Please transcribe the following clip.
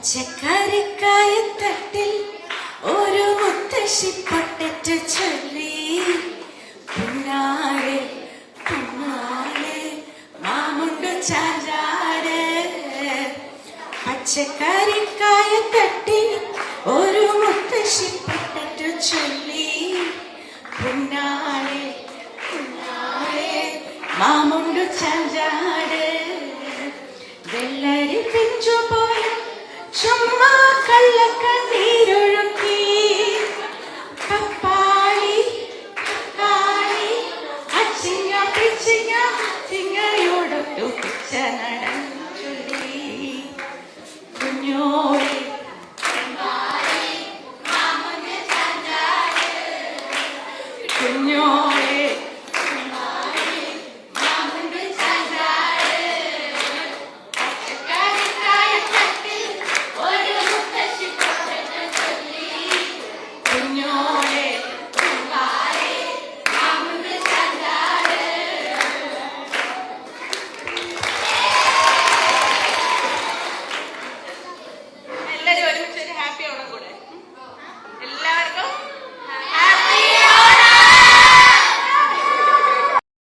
പച്ചക്കറിക്കായത്തട്ടിൽ ഒരു മുത്തശ്ശി പൊട്ടറ്റ് ചൊല്ലി. പുന്നാരെ പുന്നാരെ മാമുണ്ടു ചാഞ്ചാട്. പച്ചക്കറിക്കായത്തട്ടിൽ ഒരു മുത്തശ്ശി പൊട്ടറ്റ് ചൊല്ലി. പുന്നാരെ പുന്നാരെ മാമുണ്ടു ചാഞ്ചാട്. വെള്ളരി പിഞ്ചുപോയ ചുമ്മാ കള്ളക്കണ്ണീരൊഴുക്കി. പപ്പാളി തക്കാളി അച്ചിങ്ങ പിച്ചിങ്ങ ചിങ്ങയോടൊട്ടു പിച്ച നടൻ ചൊല്ലി. കുഞ്ഞോ